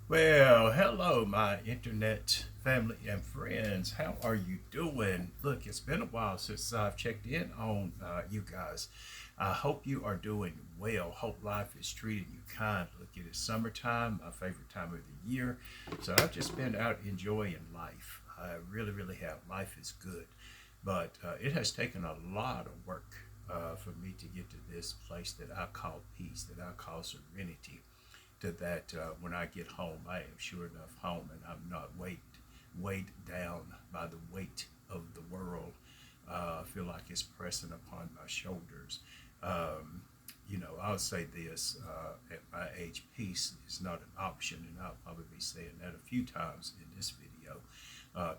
Well, hello, my internet family and friends. How are you doing? Look, it's been a while since I've checked in on you guys. I hope you are doing well. Hope life is treating you kind. Look, it is summertime, my favorite time of the year. So I've just been out enjoying life. I really, really have. Life is good. But it has taken a lot of work for me to get to this place that I call peace, that I call serenity to that when I get home, I am sure enough home and I'm not weighed down by the weight of the world. I feel like it's pressing upon my shoulders. Um, I'll say this at my age, peace is not an option, and I'll probably be saying that a few times in this video.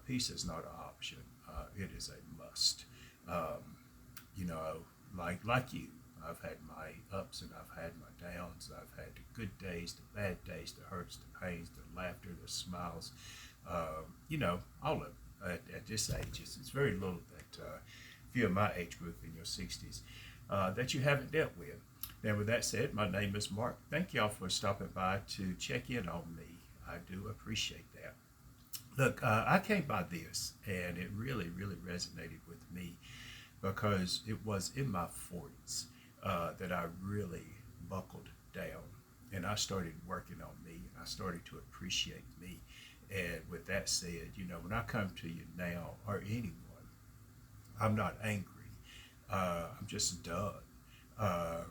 Peace is not an option, it is a must. Um, you know, like you, I've had my ups and I've had my downs. I've had the good days, the bad days, the hurts, the pains, the laughter, the smiles. All of it. At this age, it's very little that if you're my age group in your 60s, that you haven't dealt with. Now, with that said, my name is Mark. Thank y'all for stopping by to check in on me. I do appreciate that. Look, I came by this, and it really, really resonated with me because it was in my 40s that I really buckled down and I started working on me and I started to appreciate me. And with that said, when I come to you now or anyone, I'm not angry. I'm just done. Uh,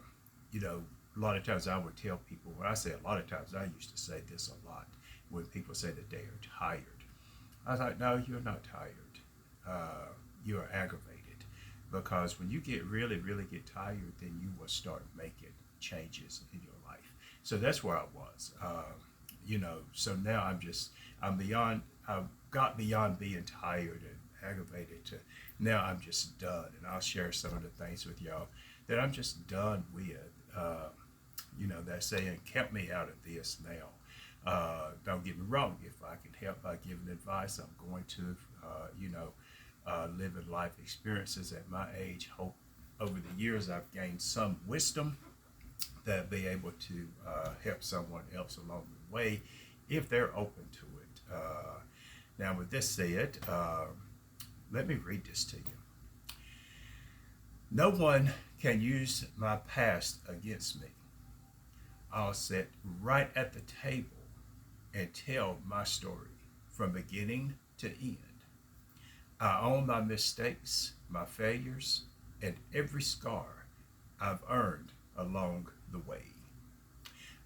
a lot of times I would tell people, when I say a lot of times, I used to say this a lot when people say that they are tired. I was like, no, you're not tired. You are aggravated because when you get really, really get tired, then you will start making changes in your life. So that's where I was. So now I'm beyond, I've got beyond being tired and aggravated to now I'm just done. And I'll share some of the things with y'all that I'm just done with. Uh, that saying, count me out of this now. Don't get me wrong. If I can help by giving advice, I'm going to. Living life experiences at my age. Hope over the years I've gained some wisdom that be able to help someone else along the way if they're open to it. Now, with this said, let me read this to you. No one can use my past against me. I'll sit right at the table and tell my story from beginning to end. I own my mistakes, my failures, and every scar I've earned along the way.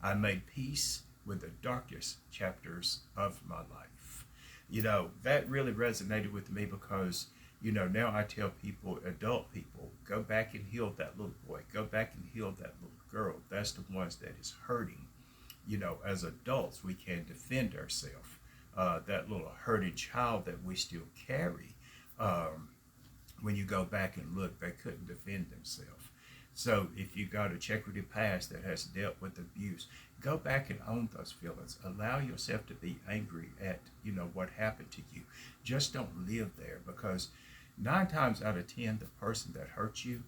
I made peace with the darkest chapters of my life. That really resonated with me because, now I tell people, adult people, go back and heal that little boy, go back and heal that little girl. That's the ones that is hurting. As adults, we can defend ourselves. That little hurting child that we still carry, um, when you go back and look, they couldn't defend themselves. So if you got a checkered past that has dealt with abuse, go back and own those feelings. Allow yourself to be angry at what happened to you. Just don't live there because 9 times out of 10, the person that hurt you,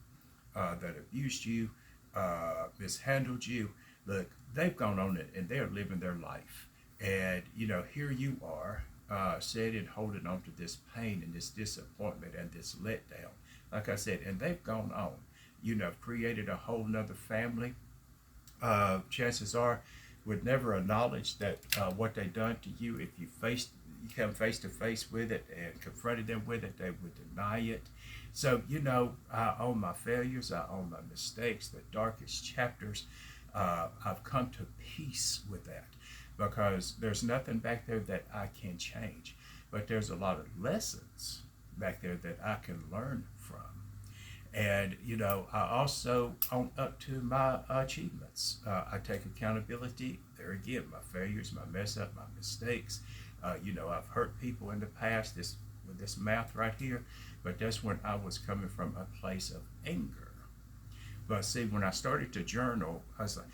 that abused you, mishandled you, look, they've gone on it and they're living their life. And here you are sitting holding on to this pain and this disappointment and this letdown. Like I said, and they've gone on. Created a whole nother family. Chances are, would never acknowledge that what they done to you. If you come face to face with it and confronted them with it, they would deny it. So I own my failures. I own my mistakes, the darkest chapters. I've come to peace with that because there's nothing back there that I can change, but there's a lot of lessons back there that I can learn from. And I also own up to my achievements. I take accountability. There again, my failures, my mess up, my mistakes. I've hurt people in the past. This with this mouth right here, but that's when I was coming from a place of anger. But see, when I started to journal, I was like,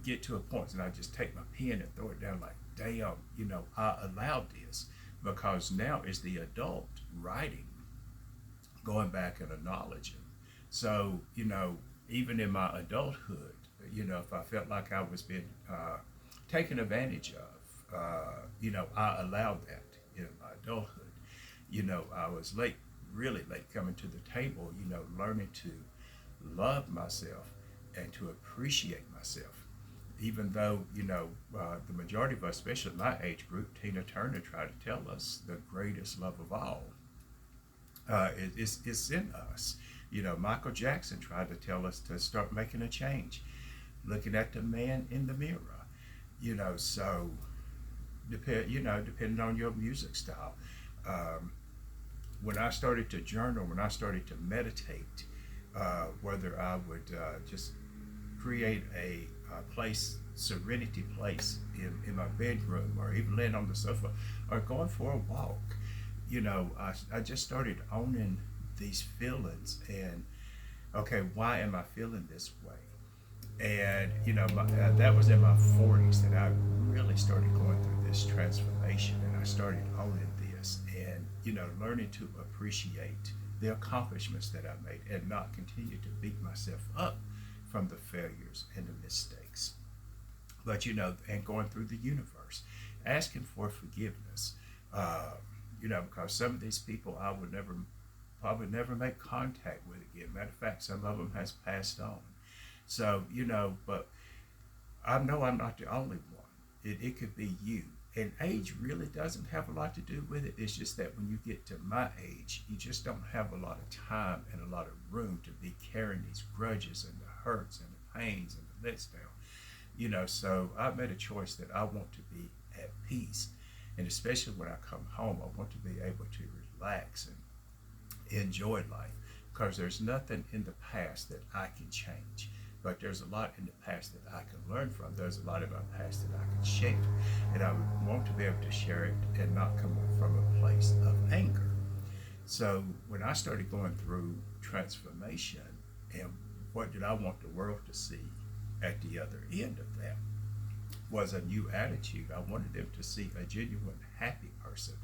get to a point, and I just take my pen and throw it down, like, damn, I allowed this because now is the adult writing going back and acknowledging. So, even in my adulthood, if I felt like I was being taken advantage of, I allowed that in my adulthood. I was late, really late coming to the table, learning to love myself and to appreciate myself. Even though, the majority of us, especially my age group, Tina Turner tried to tell us the greatest love of all it's in us. Michael Jackson tried to tell us to start making a change, looking at the man in the mirror. So depending on your music style. Um, when I started to journal, when I started to meditate, whether I would just create a place, serenity place in my bedroom, or even laying on the sofa, or going for a walk, I just started owning these feelings and, okay, why am I feeling this way? And that was in my 40s that I really started going through this transformation, and I started owning this, and learning to appreciate the accomplishments that I made and not continue to beat myself up from the failures and the mistakes. But and going through the universe, asking for forgiveness. Because some of these people I would never, probably never make contact with again. Matter of fact, some of them has passed on. So, but I know I'm not the only one. It could be you. And age really doesn't have a lot to do with it. It's just that when you get to my age, you just don't have a lot of time and a lot of room to be carrying these grudges and the hurts and the pains and the let's down. So I made a choice that I want to be at peace. And especially when I come home, I want to be able to relax and enjoy life, because there's nothing in the past that I can change. But there's a lot in the past that I can learn from. There's a lot in my past that I can shape. And I would want to be able to share it and not come from a place of anger. So when I started going through transformation, and what did I want the world to see at the other end of that, was a new attitude. I wanted them to see a genuine, happy person.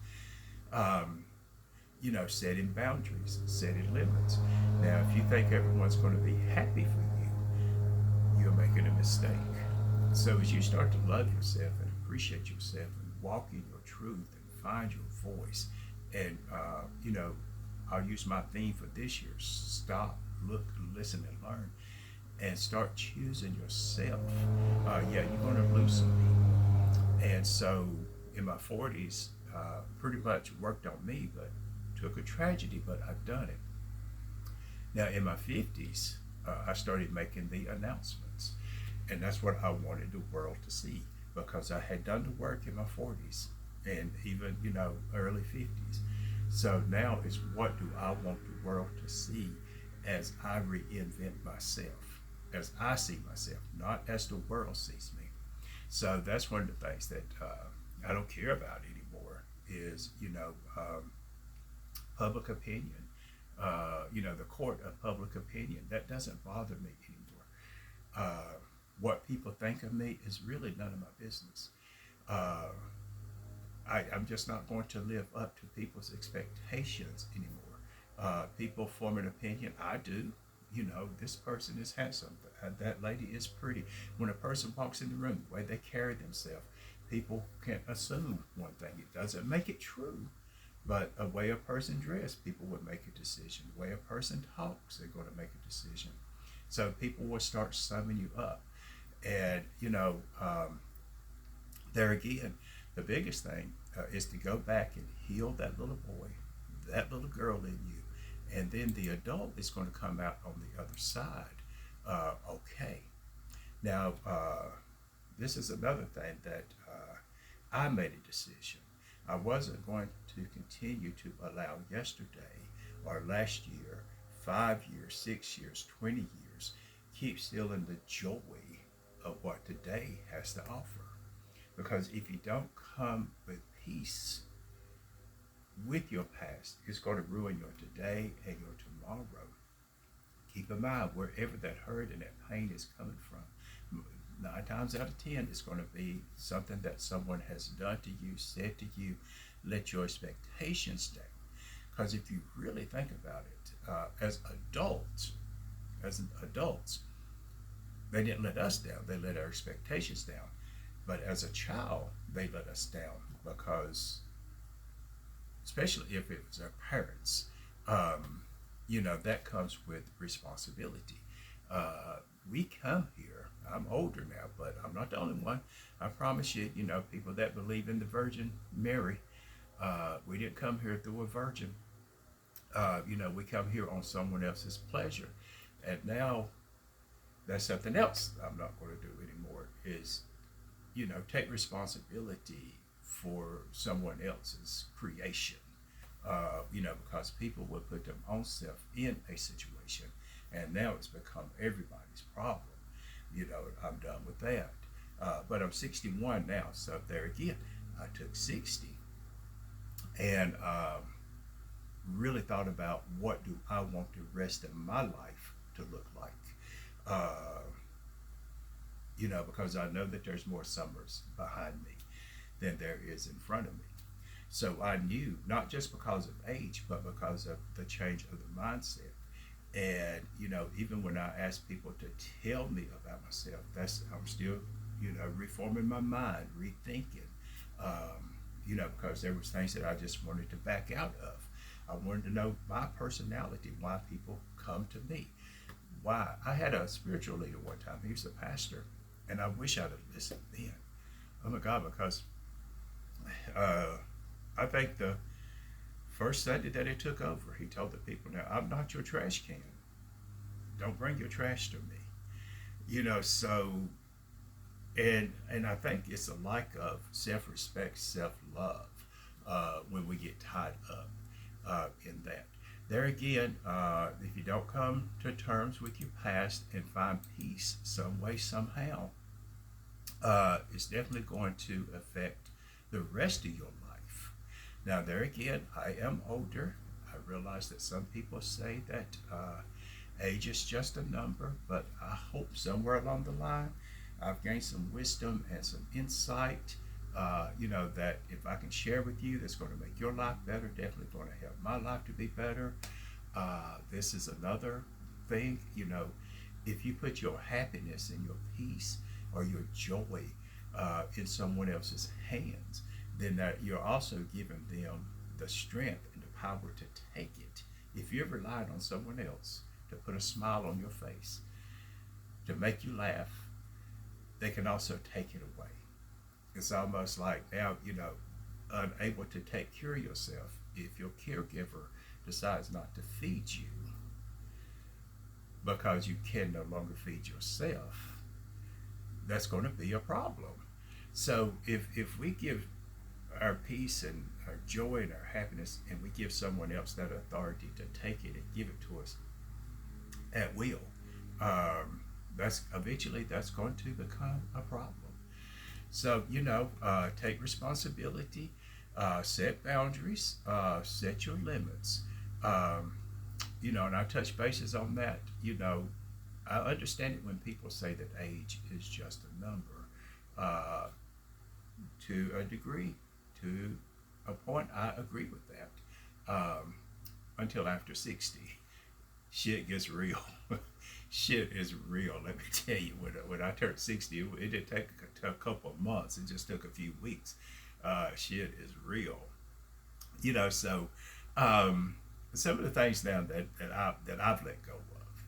Setting boundaries, setting limits. Now, if you think everyone's going to be happy for you, you're making a mistake. So as you start to love yourself and appreciate yourself and walk in your truth and find your voice, and I'll use my theme for this year: stop, look, listen, and learn, and start choosing yourself. You're going to lose some people. And so in my 40s, pretty much worked on me, but took a tragedy, but I've done it. Now in my 50s, I started making the announcements. And that's what I wanted the world to see, because I had done the work in my 40s and even, early 50s. So now is, what do I want the world to see as I reinvent myself, as I see myself, not as the world sees me. So that's one of the things that I don't care about anymore is, public opinion, the court of public opinion. That doesn't bother me anymore. What people think of me is really none of my business. I'm just not going to live up to people's expectations anymore. People form an opinion. I do. This person is handsome. That lady is pretty. When a person walks in the room, the way they carry themselves, people can assume one thing. It doesn't make it true. But the way a person dressed, people would make a decision. The way a person talks, they're going to make a decision. So people will start summing you up. And, there again, the biggest thing is to go back and heal that little boy, that little girl in you. And then the adult is going to come out on the other side. Okay. Now, this is another thing that I made a decision. I wasn't going to continue to allow yesterday or last year, 5 years, 6 years, 20 years, keep stealing the joy of what today has to offer. Because if you don't come with peace with your past, it's going to ruin your today and your tomorrow. Keep in mind, wherever that hurt and that pain is coming from, 9 times out of 10, it's going to be something that someone has done to you, said to you. Let your expectations down. Because if you really think about it, as adults, they didn't let us down. They let our expectations down. But as a child, they let us down because, especially if it's our parents, um, that comes with responsibility. Uh, we come here, I'm older now, but I'm not the only one. I promise you, people that believe in the Virgin Mary, we didn't come here through a virgin. We come here on someone else's pleasure. And now that's something else I'm not going to do anymore is, take responsibility for someone else's creation. Because people will put their own self in a situation, and now it's become everybody's problem. I'm done with that. But I'm 61 now, so there again, I took 60 and really thought about what do I want the rest of my life to look like. Uh, because I know that there's more summers behind me than there is in front of me. So I knew, not just because of age, but because of the change of the mindset. And, even when I ask people to tell me about myself, I'm still, reforming my mind, rethinking, because there was things that I just wanted to back out of. I wanted to know my personality, why people come to me. Why? I had a spiritual leader one time. He was a pastor, and I wish I'd have listened then. Oh my God, because uh, I think the first Sunday that he took over, he told the people, "Now I'm not your trash can. Don't bring your trash to me." So and I think it's a lack of self-respect, self-love when we get tied up in that. There again, if you don't come to terms with your past and find peace some way, somehow, it's definitely going to affect the rest of your life. Now, there again, I am older. I realize that some people say that age is just a number, but I hope somewhere along the line I've gained some wisdom and some insight. That if I can share with you, that's going to make your life better, definitely going to help my life to be better. This is another thing, if you put your happiness and your peace or your joy in someone else's hands, then that you're also giving them the strength and the power to take it. If you're relying on someone else to put a smile on your face, to make you laugh, they can also take it away. It's almost like now, unable to take care of yourself. If your caregiver decides not to feed you because you can no longer feed yourself, that's going to be a problem. So if we give our peace and our joy and our happiness and we give someone else that authority to take it and give it to us at will, that's eventually that's going to become a problem. So, take responsibility, set boundaries, set your limits. Um, and I touch bases on that. I understand it when people say that age is just a number. Uh, to a degree, to a point, I agree with that. Until after 60, shit gets real. Shit is real. Let me tell you, when I turned 60, it didn't take a couple of months. It just took a few weeks. Shit is real. So some of the things now that I've let go of,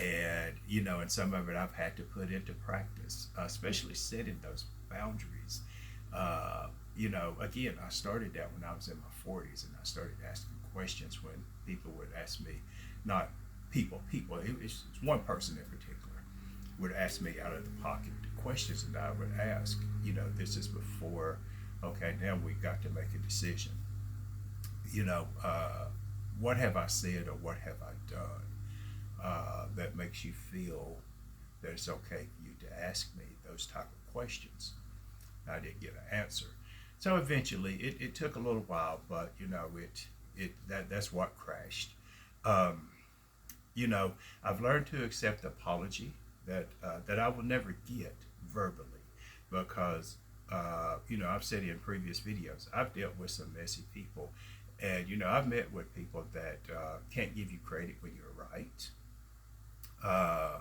and and some of it I've had to put into practice, especially setting those boundaries. Again, I started that when I was in my 40s, and I started asking questions when people would ask me, not people, it's one person in particular, would ask me out of the pocket questions, and I would ask, this is before, okay, now we got to make a decision. What have I said or what have I done that makes you feel that it's okay for you to ask me those type of questions? I didn't get an answer. So eventually, it took a little while, but that's what crashed. Um, I've learned to accept apology that I will never get verbally, because I've said in previous videos, I've dealt with some messy people, and I've met with people that can't give you credit when you're right. Uh,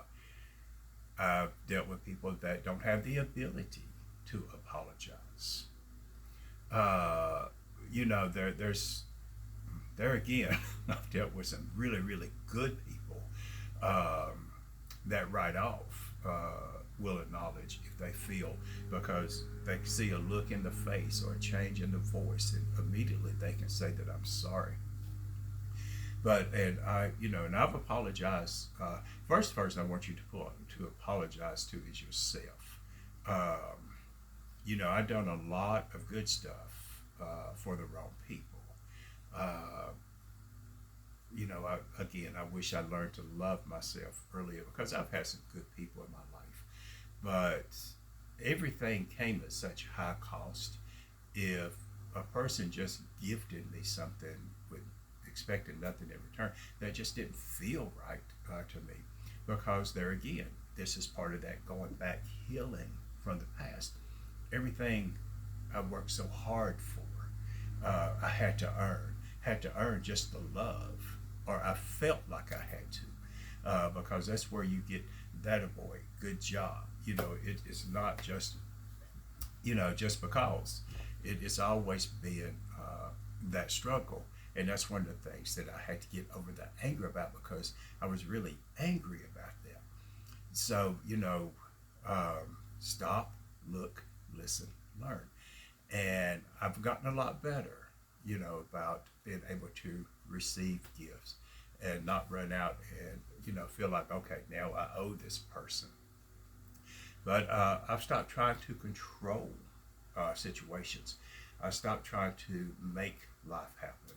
I've dealt with people that don't have the ability to apologize. Uh, there's there again, I've dealt with some really, really good people that right off will acknowledge if they feel, because they see a look in the face or a change in the voice, and immediately they can say that I'm sorry. But and I, and I've apologized. First person I want you to apologize to is yourself. Um, I've done a lot of good stuff for the wrong people. Uh, again, I wish I learned to love myself earlier, because I've had some good people in my life, but everything came at such high cost. If a person just gifted me something with expecting nothing in return, that just didn't feel right to me, because there again, this is part of that going back, healing from the past. Everything I worked so hard for, I had to earn just the love, or I felt like I had to, because that's where you get that boy, good job. It's not just, just because. It's always been that struggle. And that's one of the things that I had to get over the anger about, because I was really angry about that. So, stop, look, listen, learn. And I've gotten a lot better, about being able to receive gifts and not run out and, feel like, okay, now I owe this person. But I've stopped trying to control situations. I stopped trying to make life happen.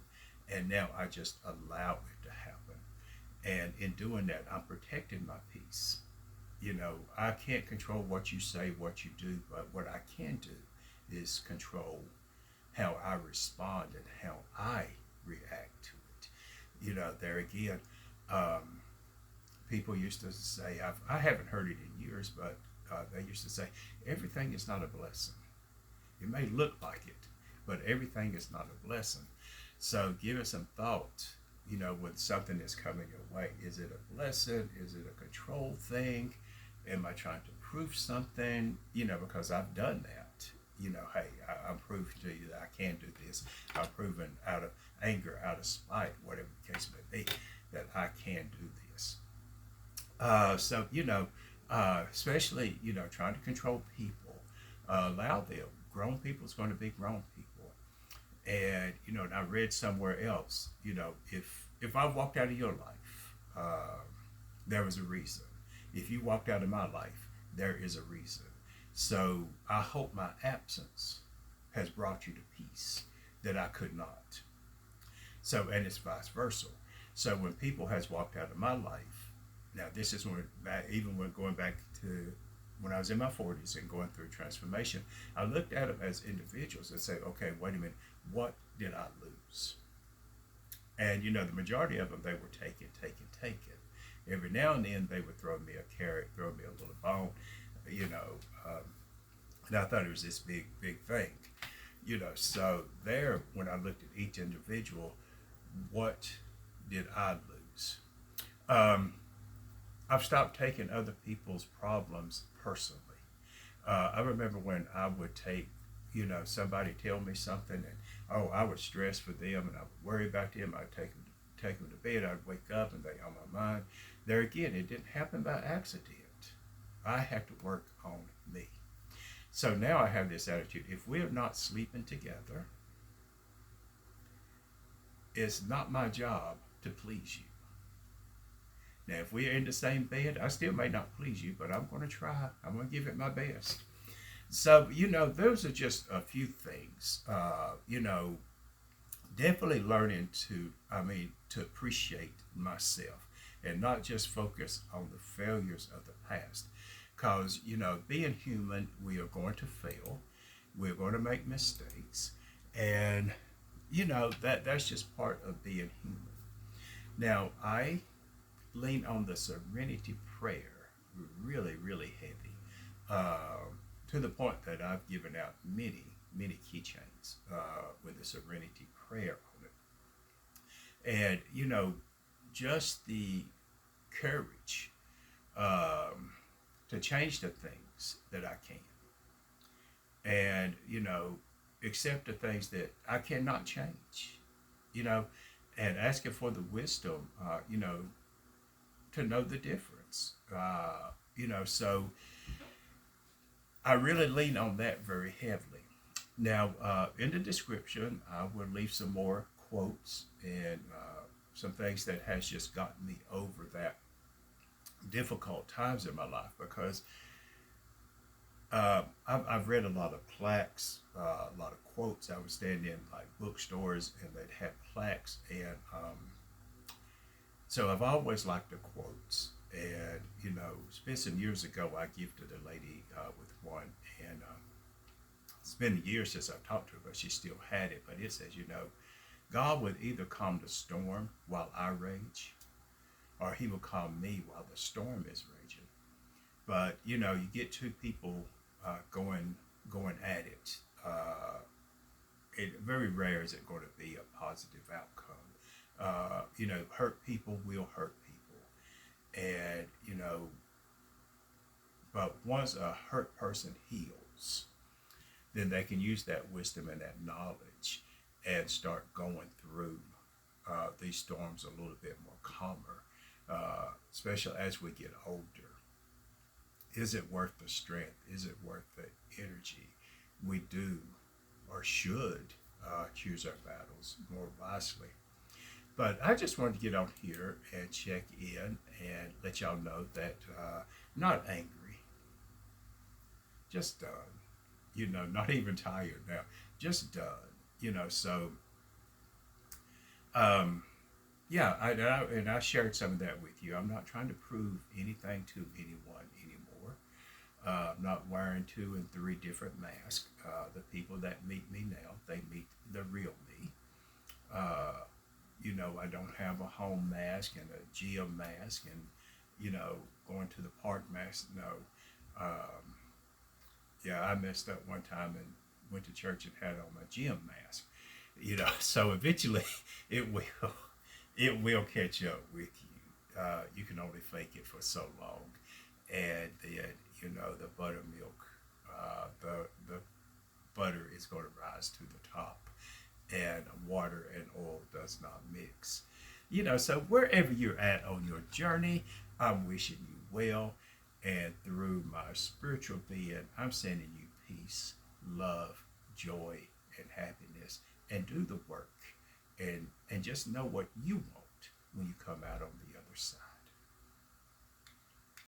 And now I just allow it to happen. And in doing that, I'm protecting my peace. I can't control what you say, what you do, but what I can do is control how I respond and how I react to it. There again, um, people used to say, I haven't heard it in years, but they used to say, everything is not a blessing. It may look like it, but everything is not a blessing. So give it some thought, when something is coming your way. Is it a blessing? Is it a control thing? Am I trying to prove something? Because I've done that. Hey, I'm proving to you that I can do this. I'm proving out of anger, out of spite, whatever the case may be, that I can do this. So, especially, trying to control people, allow them. Grown people is going to be grown people. And I read somewhere else, if I walked out of your life, there was a reason. If you walked out of my life, there is a reason. So I hope my absence has brought you to peace that I could not. So, and it's vice versa. So when people has walked out of my life, now this is when, even when going back to when I was in my 40s and going through transformation, I looked at them as individuals and say, okay, wait a minute, what did I lose? And the majority of them, they were taken. Every now and then they would throw me a carrot, throw me a little bone, and I thought it was this big thing. So there, when I looked at each individual, what did I lose? I've stopped taking other people's problems personally. I remember when I would take, somebody tell me something, and I would stress for them, and I would worry about them. I'd take them to bed. I'd wake up, and they on my mind. There again, it didn't happen by accident. I had to work on me. So now I have this attitude: if we're not sleeping together, it's not my job to please you. Now, if we're in the same bed, I still may not please you, but I'm going to try. I'm going to give it my best. So, those are just a few things. Definitely learning to appreciate myself and not just focus on the failures of the past. Because, being human, we are going to fail. We're going to make mistakes. And, that's just part of being human. Now, I lean on the Serenity Prayer really, really heavy, to the point that I've given out many keychains with the Serenity Prayer on it. And, just the courage to change the things that I can. and, accept the things that I cannot change, you know, and asking for the wisdom, to know the difference. So I really lean on that very heavily. Now, in the description, I will leave some more quotes and some things that has just gotten me over that difficult times in my life, because I've read a lot of plaques, a lot of quotes. I would stand in like bookstores and they'd have plaques, and so I've always liked the quotes. And it's been some years ago I gifted a lady with one, and it's been years since I've talked to her, but she still had it. But it says, God would either calm the storm while I rage, or He will calm me while the storm is raging. But you get two people going at it. It very rare is it going to be a positive outcome. Hurt people will hurt people, and but once a hurt person heals, then they can use that wisdom and that knowledge and start going through these storms a little bit more calmer, especially as we get older. Is it worth the strength? Is it worth the energy? We do or should choose our battles more wisely. But I just wanted to get on here and check in and let y'all know that not angry, just done. Not even tired now, just done. So yeah, I shared some of that with you. I'm not trying to prove anything to anyone anymore. I'm not wearing 2 and 3 different masks. The people that meet me now, they meet the real me. I don't have a home mask and a gym mask and, going to the park mask. No. Yeah, I messed up one time and went to church and had on my gym mask. So eventually it will catch up with you. You can only fake it for so long, and then the buttermilk, the butter is going to rise to the top, and water and oil does not mix. So wherever you're at on your journey, I'm wishing you well, and through my spiritual being, I'm sending you peace, love, joy, and happiness, and do the work, and just know what you want when you come out on the other side.